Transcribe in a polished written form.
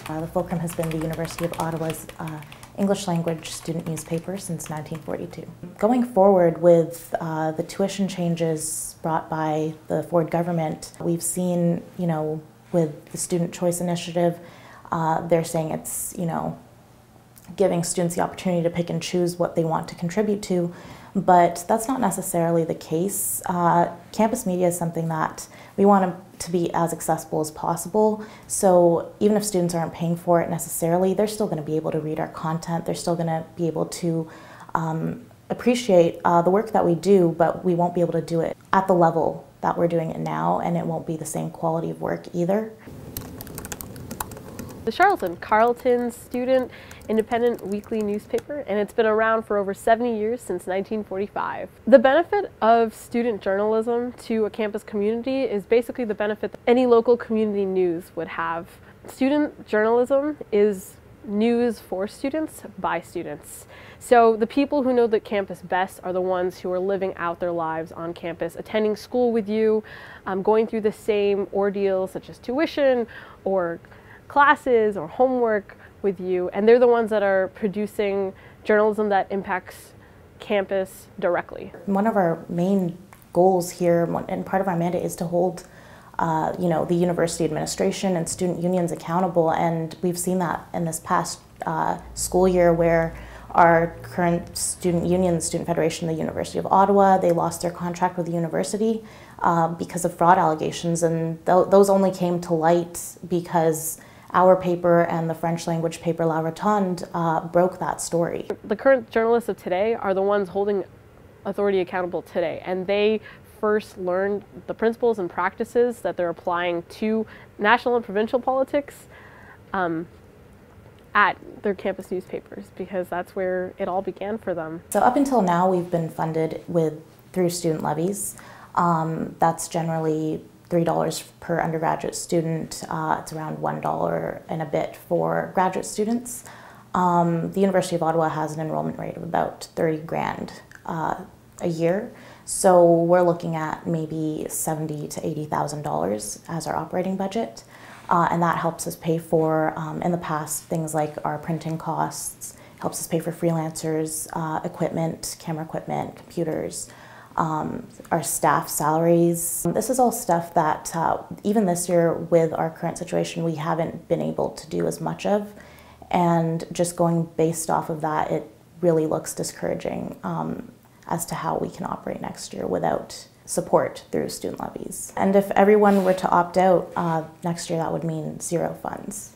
The Fulcrum has been the University of Ottawa's English language student newspaper since 1942. Going forward with the tuition changes brought by the Ford government, we've seen, with the Student Choice Initiative, they're saying it's, giving students the opportunity to pick and choose what they want to contribute to, but that's not necessarily the case. Campus media is something that we want to be as accessible as possible, so even if students aren't paying for it necessarily, they're still going to be able to read our content, they're still going to be able to appreciate the work that we do, but we won't be able to do it at the level that we're doing it now, and it won't be the same quality of work either. The Charlton, Carleton's student independent weekly newspaper, and it's been around for over 70 years, since 1945. The benefit of student journalism to a campus community is basically the benefit that any local community news would have. Student journalism is news for students by students. So the people who know the campus best are the ones who are living out their lives on campus, attending school with you, going through the same ordeals such as tuition or classes or homework with you, and they're the ones that are producing journalism that impacts campus directly. One of our main goals here, and part of our mandate, is to hold the university administration and student unions accountable, and we've seen that in this past school year where our current student union, the Student Federation of the University of Ottawa, they lost their contract with the university because of fraud allegations, and those only came to light because our paper and the French language paper La Rotonde broke that story. The current journalists of today are the ones holding authority accountable today, and they first learned the principles and practices that they're applying to national and provincial politics at their campus newspapers, because that's where it all began for them. So up until now, we've been funded through student levies. That's generally $3 per undergraduate student. It's around $1 and a bit for graduate students. The University of Ottawa has an enrollment rate of about 30 grand a year. So we're looking at maybe $70,000 to $80,000 as our operating budget. And that helps us pay for, in the past, things like our printing costs, helps us pay for freelancers, equipment, camera equipment, computers, our staff salaries. This is all stuff that even this year with our current situation we haven't been able to do as much of, and just going based off of that, it really looks discouraging as to how we can operate next year without support through student levies. And if everyone were to opt out next year, that would mean zero funds.